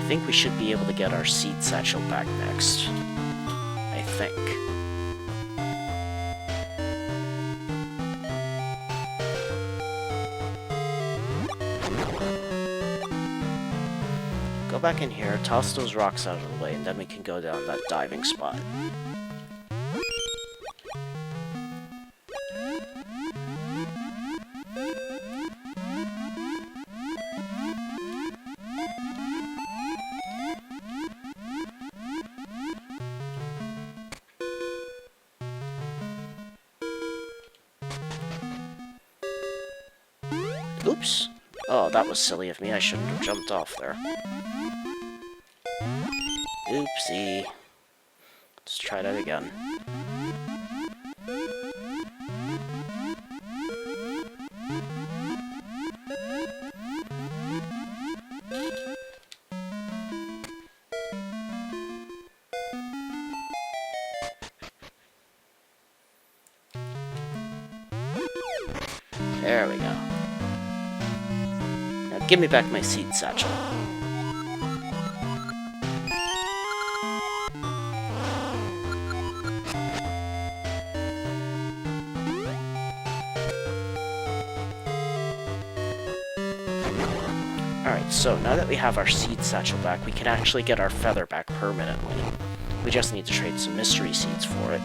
think we should be able to get our Seed Satchel back next. I think. Go back in here, toss those rocks out of the way, and then we can go down that diving spot. Oops. Oh, that was silly of me. I shouldn't have jumped off there. Oopsie. Let's try that again. There we go. Now give me back my Seed Satchel. Alright, so now that we have our Seed Satchel back, we can actually get our feather back permanently. We just need to trade some mystery seeds for it.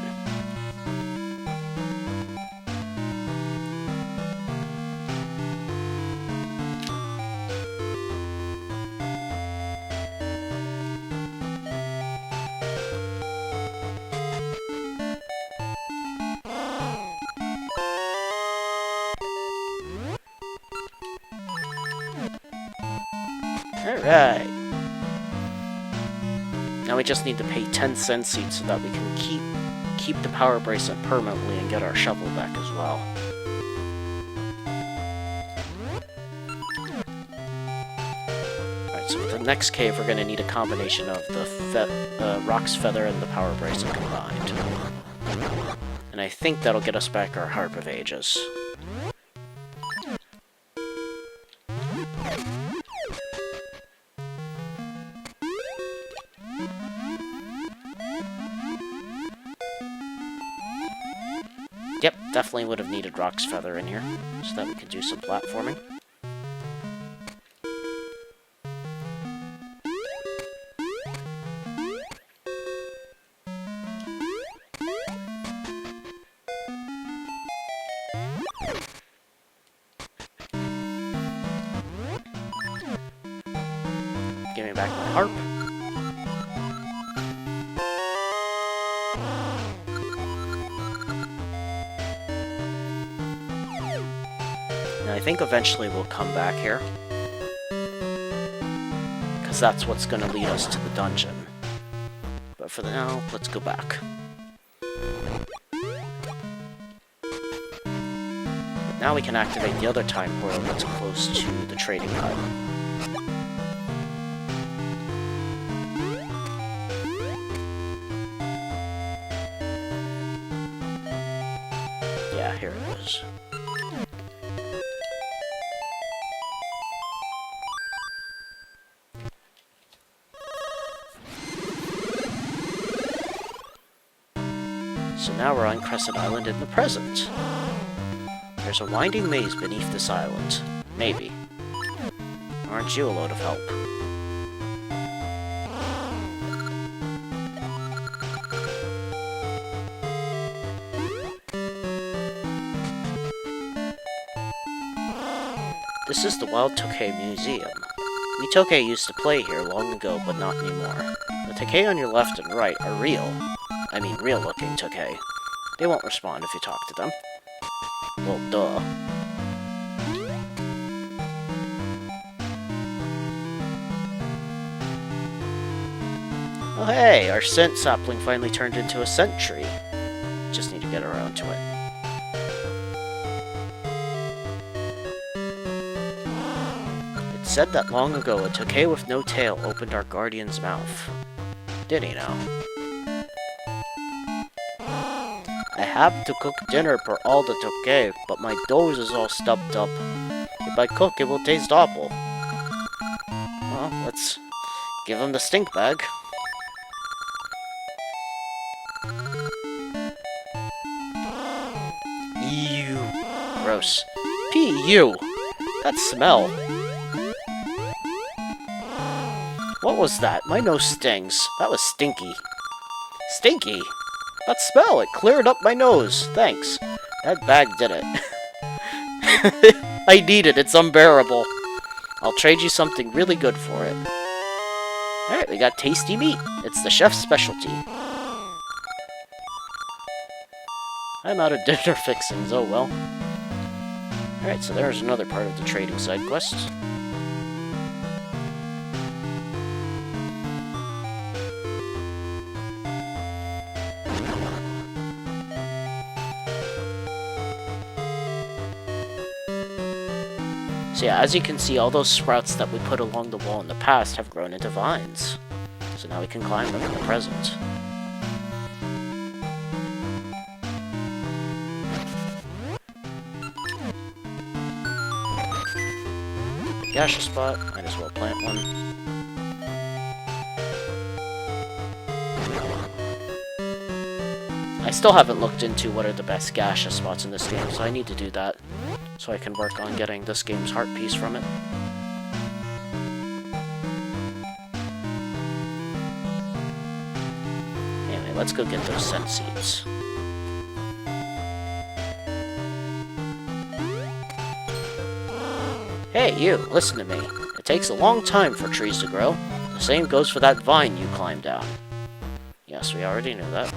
Alright. Now we just need to pay 10 cent seeds so that we can keep the power bracelet permanently and get our shovel back as well. Alright, so for the next cave we're going to need a combination of the Rock's Feather and the power bracelet combined. And I think that'll get us back our Harp of Ages. Yep, definitely would have needed Rock's Feather in here, so that we could do some platforming. Give me back my harp. I think eventually we'll come back here, because that's what's going to lead us to the dungeon. But for now, let's go back. But now we can activate the other time portal that's close to the trading hut. Yeah, here it is. So now we're on Crescent Island in the present. There's a winding maze beneath this island. Maybe. Aren't you a load of help? This is the Wild Tokay Museum. We Tokay used to play here long ago, but not anymore. The Tokay on your left and right are real. I mean, real-looking Tokay. They won't respond if you talk to them. Well, duh. Oh hey, our Scent Sapling finally turned into a scent tree. Just need to get around to it. It's said that long ago a Tokay with no tail opened our guardian's mouth. Did he now? I have to cook dinner for all the Tokay, but my nose is all stuffed up. If I cook, it will taste awful. Well, let's Give him the stink bag. Ew. Gross. P.U. That smell. What was that? My nose stings. That was stinky. Stinky? That smell, it cleared up my nose. Thanks. That bag did it. I need it. It's unbearable. I'll trade you something really good for it. Alright, we got tasty meat. It's the chef's specialty. I'm out of dinner fixings, oh well. Alright, so there's another part of the trading side quest. So yeah, as you can see, all those sprouts that we put along the wall in the past have grown into vines. So now we can climb them in the present. Gaseous spot, might as well plant one. I still haven't looked into what are the best gaseous spots in this game, so I need to do that. So I can work on getting this game's heart piece from it. Anyway, let's go get those scent seeds. Hey, you, listen to me. It takes a long time for trees to grow. The same goes for that vine you climbed down. Yes, we already knew that.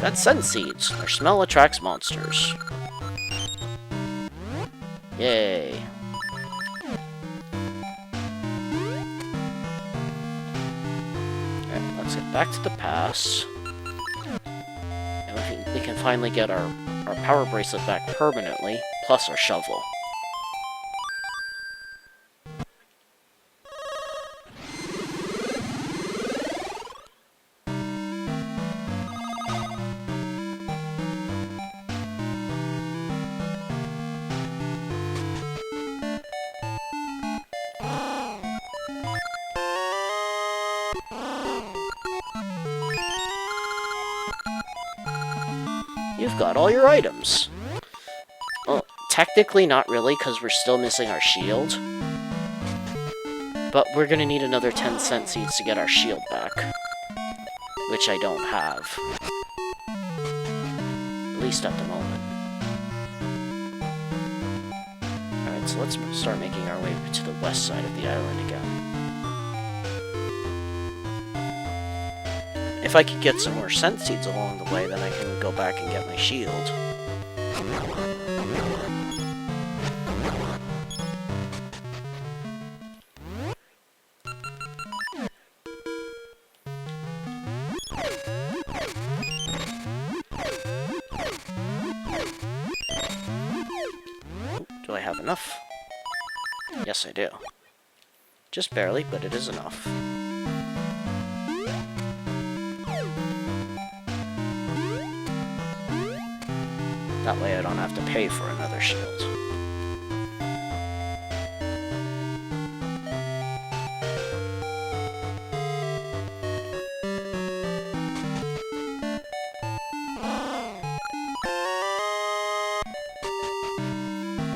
Got scent seeds. Their smell attracts monsters. Yay. Alright, let's get back to the pass. And we can finally get our power bracelet back permanently, plus our shovel. You've got all your items. Well, technically not really, because we're still missing our shield. But we're gonna need another 10 scent seeds to get our shield back. Which I don't have. At least at the moment. Alright, so let's start making our way to the west side of the island again. If I could get some more scent seeds along the way, then I can go back and get my shield. Do I have enough? Yes, I do. Just barely, but it is enough. That way I don't have to pay for another shield.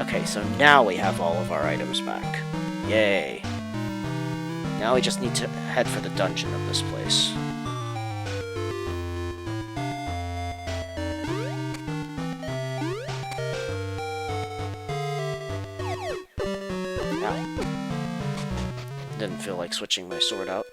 Okay, so now we have all of our items back. Yay. Now we just need to head for the dungeon of this place. Didn't feel like switching my sword out.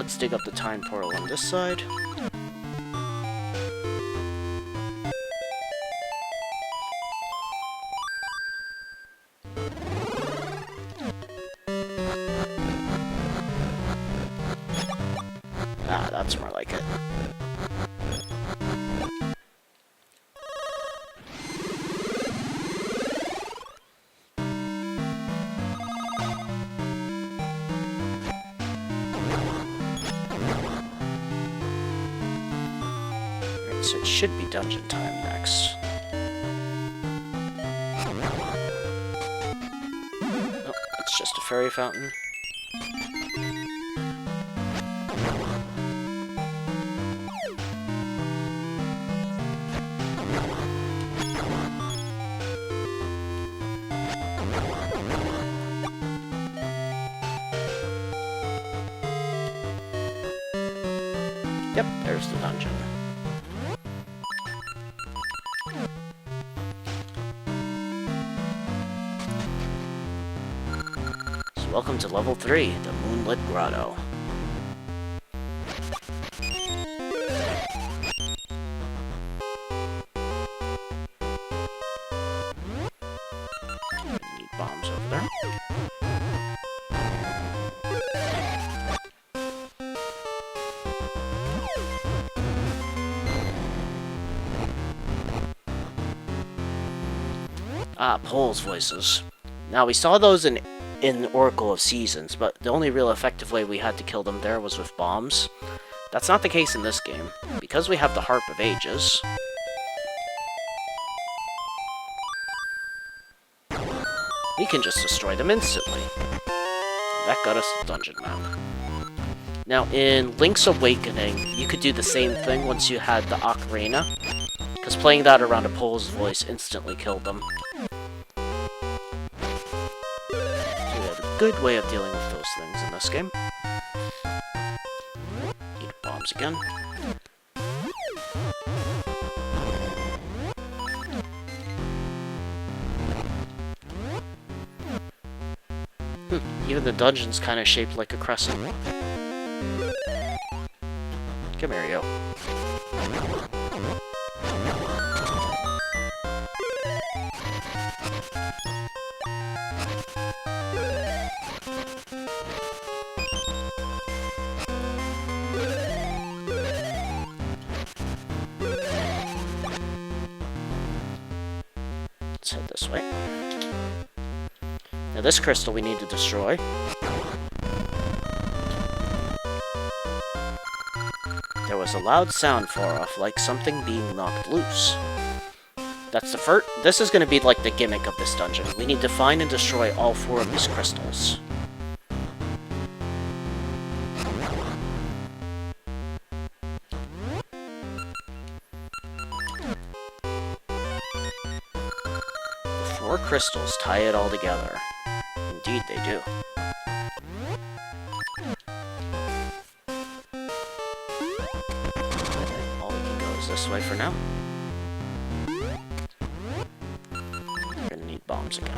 let's dig up the time portal on this side. Ah, that's more like it. Alright, so it should be dungeon time next. Oh, it's just a fairy fountain. Yep, there's the dungeon. So welcome to level 3, the Moonlit Grotto. Need bombs over there. Ah, Pole's voices. Now, we saw those in Oracle of Seasons, but the only real effective way we had to kill them there was with bombs. That's not the case in this game. Because we have the Harp of Ages, we can just destroy them instantly. That got us the dungeon map. Now, in Link's Awakening, you could do the same thing once you had the Ocarina, because playing that around a Pole's voice instantly killed them. Good way of dealing with those things in this game. Need bombs again. Even the dungeon's kind of shaped like a crescent. Come here, yo. Let's head this way. Now this crystal we need to destroy. There was a loud sound far off, like something being knocked loose. That's the first. This is going to be like the gimmick of this dungeon. We need to find and destroy all 4 of these crystals. The 4 crystals tie it all together. Indeed, they do. All we can go is this way for now. We're gonna need bombs again.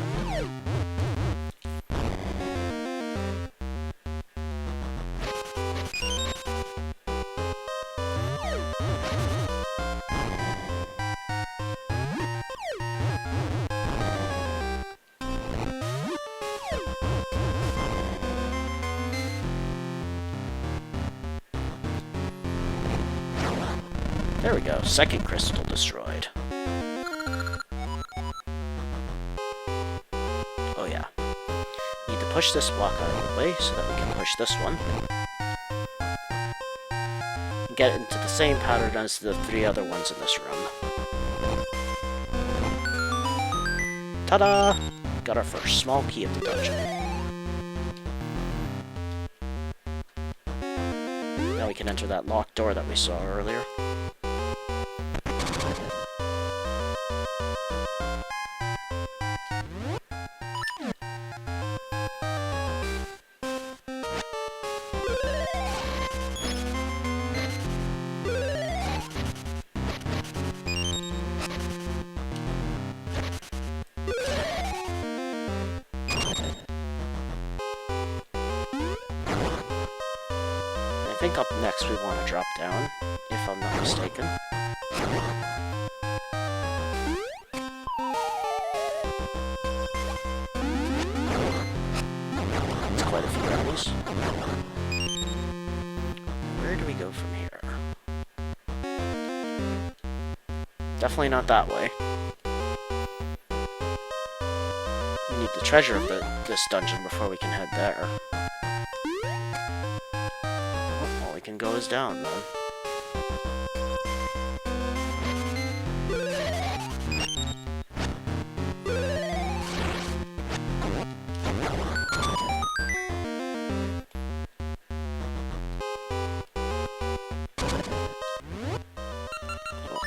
There we go, second crystal destroyed. Oh yeah. Need to push this block out of the way so that we can push this one. And get into the same pattern as the 3 other ones in this room. Ta-da! Got our first small key of the dungeon. Now we can enter that locked door that we saw earlier. think up next we want to drop down, if I'm not mistaken. That's quite a few enemies. Where do we go from here? Definitely not that way. We need the treasure of this dungeon before we can head there. Oh, all we can go is down, then.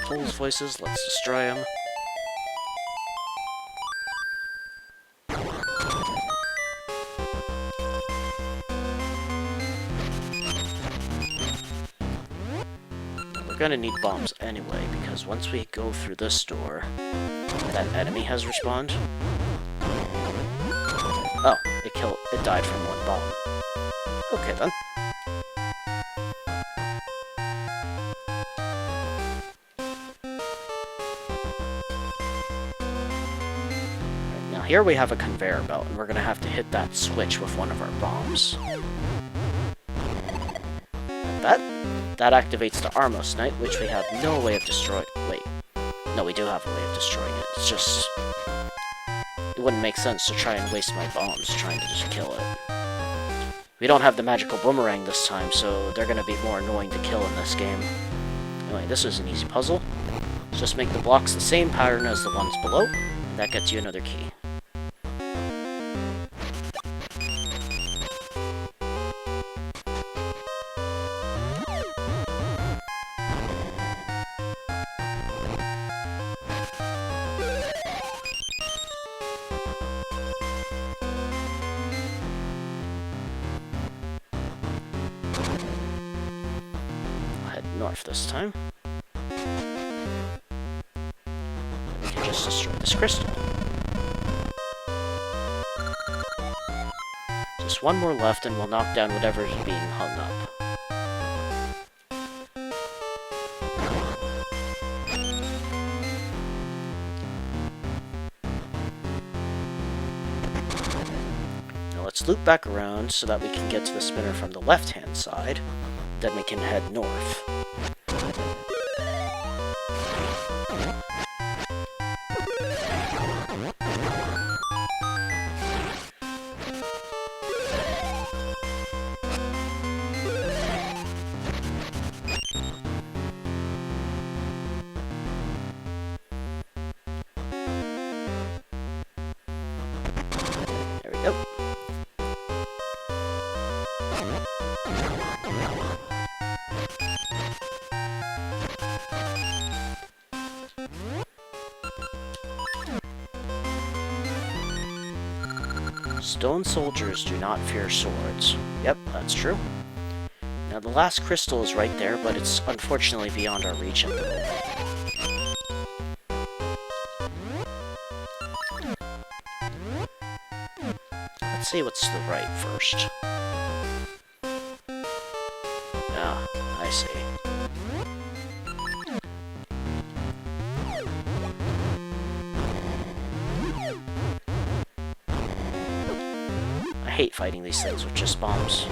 Fool's voices, let's destroy them. We're gonna need bombs anyway, because once we go through this door, that enemy has respawned. Oh, it died from one bomb. Okay then. Here we have a conveyor belt, and we're going to have to hit that switch with one of our bombs. That activates the Armos Knight, which we have no way of destroying. Wait. No, we do have a way of destroying it. It's just... it wouldn't make sense to try and waste my bombs trying to just kill it. We don't have the magical boomerang this time, so they're going to be more annoying to kill in this game. Anyway, this is an easy puzzle. Just make the blocks the same pattern as the ones below, and that gets you another key. North this time. We can just destroy this crystal. Just one more left and we'll knock down whatever's being hung up. Now let's loop back around so that we can get to the spinner from the left-hand side. Then we can head north. There we go. Stone soldiers do not fear swords. Yep, that's true. Now the last crystal is right there, but it's unfortunately beyond our reach at the moment. Let's see what's to the right first. Ah, I see. I hate fighting these things with just bombs.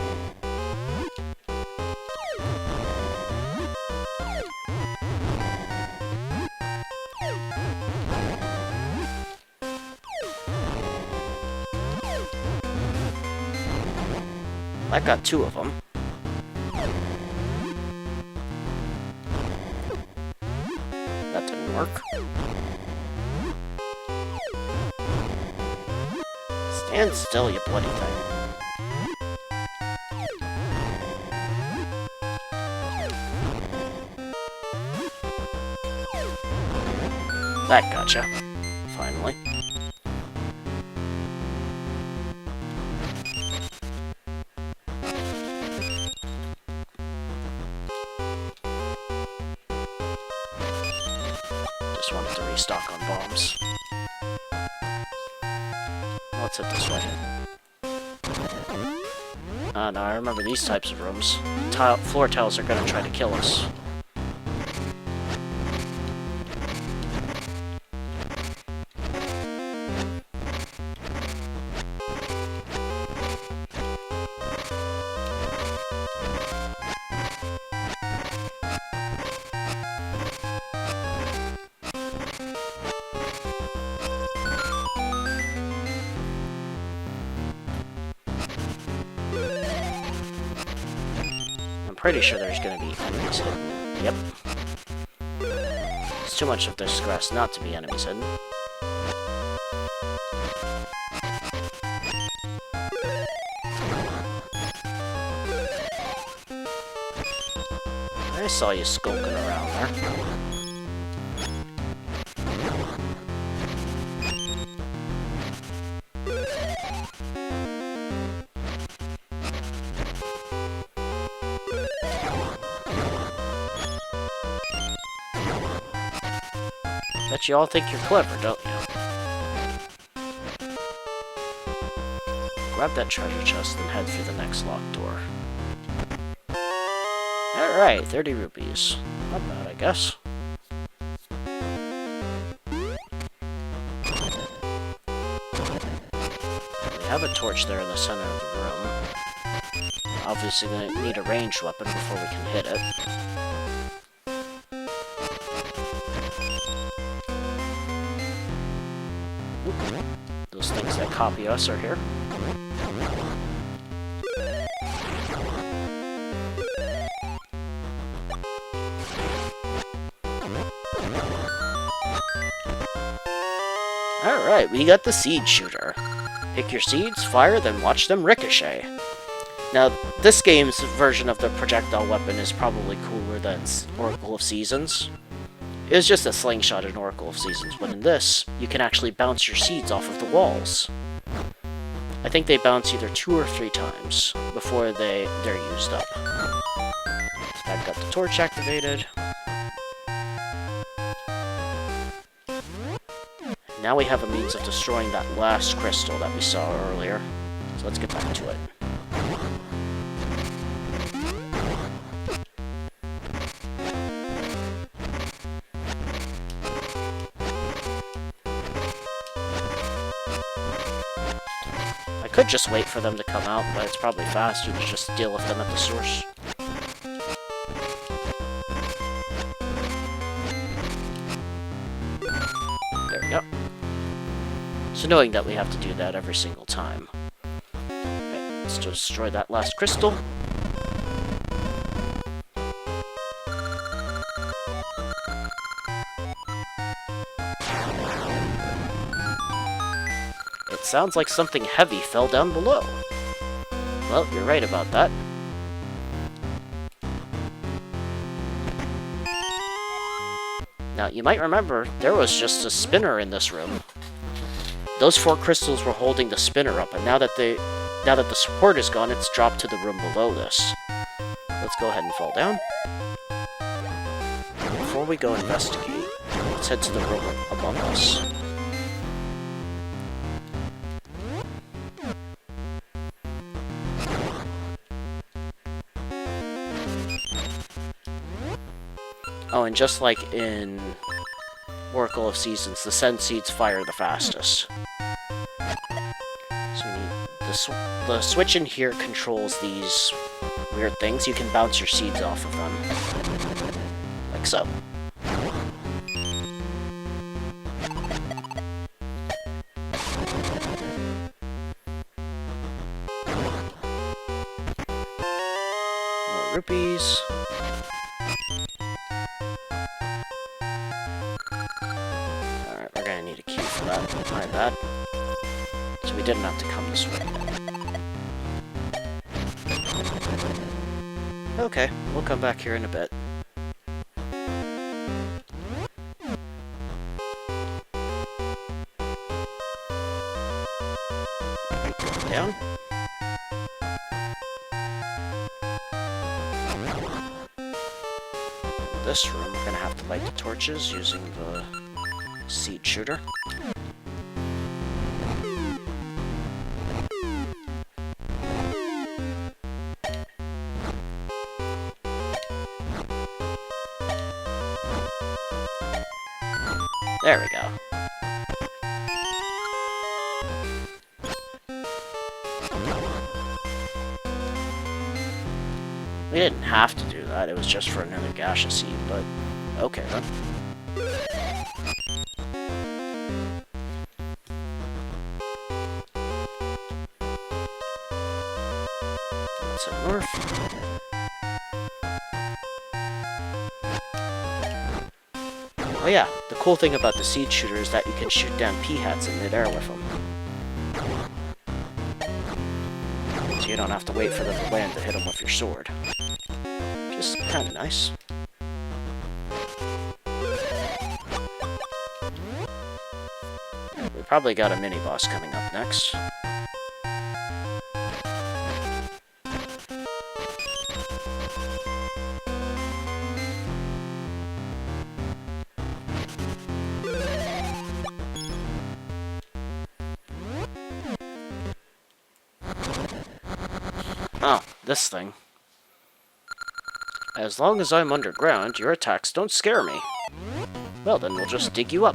I got two of them. That didn't work. Stand still, you bloody thing. That gotcha. Finally. Just wanted to restock on bombs. Let's hit this way. No, I remember these types of rooms. Floor tiles are gonna try to kill us. Pretty sure there's gonna be enemies hidden. Yep. It's too much of this grass not to be enemies hidden. I saw you skulking around there. Bet you all think you're clever, don't you? Grab that treasure chest and head through the next locked door. Alright, 30 rupees. Not bad, I guess. We have a torch there in the center of the room. Obviously, we need a ranged weapon before we can hit it. Those things that copy us are here. Alright, we got the seed shooter. Pick your seeds, fire, then watch them ricochet. Now, this game's version of the projectile weapon is probably cooler than Oracle of Seasons. It was just a slingshot in Oracle of Seasons, but in this, you can actually bounce your seeds off of the walls. I think they bounce either 2 or 3 times before they're used up. So I've got the torch activated. Now we have a means of destroying that last crystal that we saw earlier. So let's get back to it. I could just wait for them to come out, but it's probably faster to just deal with them at the source. There we go. So knowing that we have to do that every single time. Okay, let's destroy that last crystal. It sounds like something heavy fell down below. Well, you're right about that. Now, you might remember, there was just a spinner in this room. Those 4 crystals were holding the spinner up, and now that the support is gone, it's dropped to the room below this. Let's go ahead and fall down. Before we go investigate, let's head to the room above us. Oh, and just like in Oracle of Seasons, the Scent Seeds fire the fastest. So we need the switch in here controls these weird things. You can bounce your seeds off of them. Like so. More rupees. My bad. So we didn't have to come this way. Okay, we'll come back here in a bit. Down. This room, we're gonna have to light the torches using the seed shooter. There we go. We didn't have to do that, it was just for another gaseous seed, but okay then. Let's head north. Oh yeah, the cool thing about the seed shooter is that you can shoot down pea-hats in midair with them. So you don't have to wait for them to land to hit them with your sword. Just kinda nice. We probably got a mini-boss coming up next. Oh, this thing. As long as I'm underground, your attacks don't scare me. Well, then we'll just dig you up.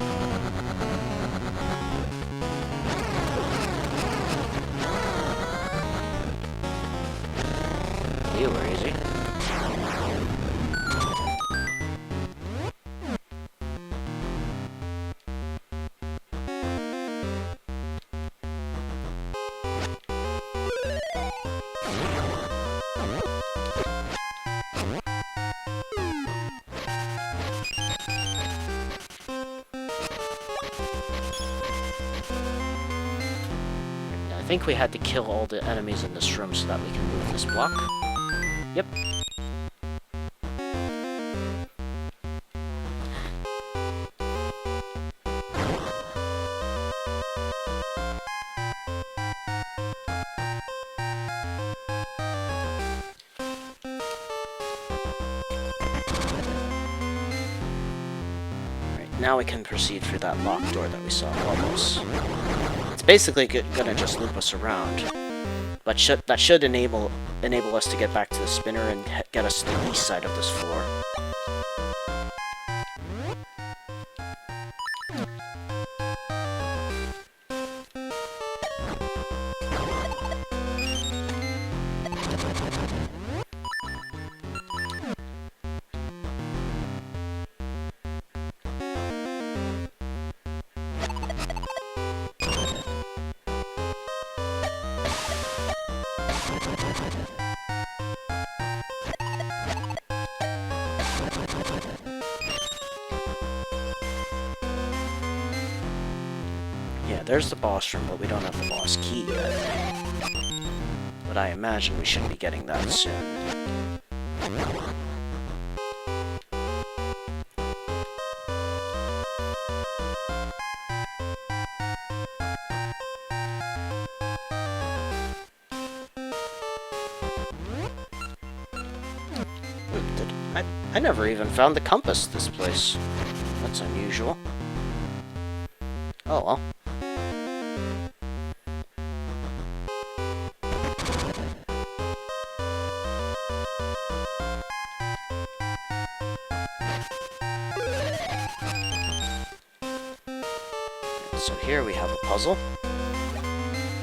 You were easy. I think we had to kill all the enemies in this room so that we can move this block. Yep. Right, now we can proceed through that locked door that we saw almost. It's basically gonna just loop us around, but that should enable us to get back to the spinner and get us to the east side of this floor. Yeah, there's the boss room, but we don't have the boss key yet. But I imagine we should be getting that soon. I never even found the compass this place. That's unusual. Oh well. So here we have a puzzle.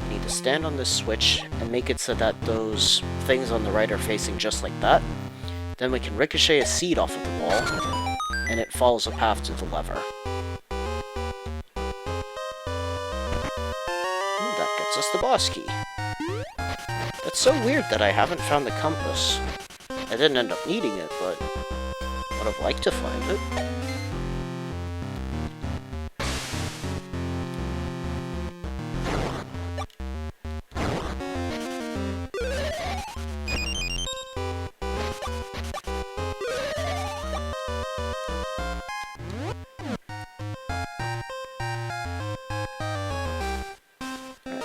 We need to stand on this switch and make it so that those things on the right are facing just like that. Then we can ricochet a seed off of the wall, and it follows a path to the lever. And that gets us the boss key. That's so weird that I haven't found the compass. I didn't end up needing it, but would have liked to find it.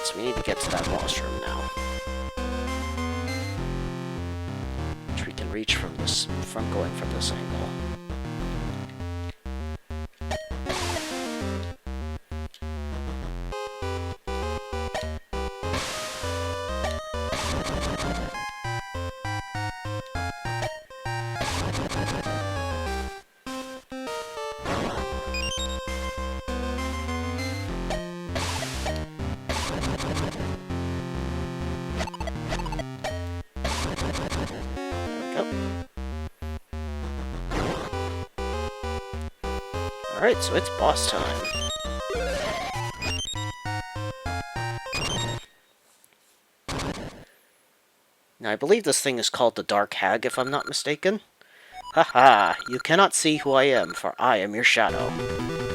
So we need to get to that boss room now. Which we can reach from going from this angle. Alright, so it's boss time. Now, I believe this thing is called the Dark Hag, if I'm not mistaken. Haha, you cannot see who I am, for I am your shadow.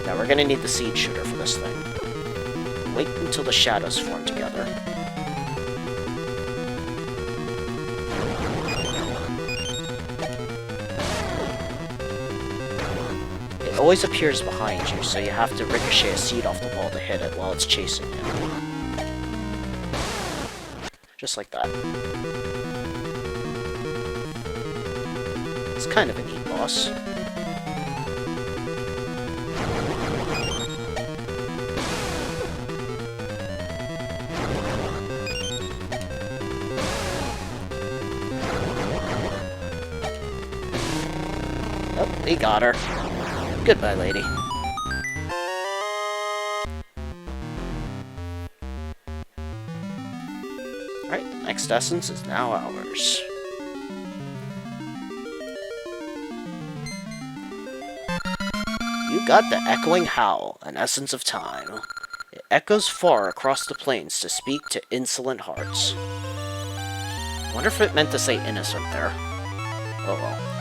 Now, we're gonna need the seed shooter for this thing. Wait until the shadows form together. It always appears behind you, so you have to ricochet a seed off the wall to hit it while it's chasing you. Just like that. It's kind of a neat boss. Oh, we got her. Goodbye, lady. Alright, next essence is now ours. You got the Echoing Howl, an essence of time. It echoes far across the plains to speak to insolent hearts. Wonder if it meant to say innocent there. Oh well.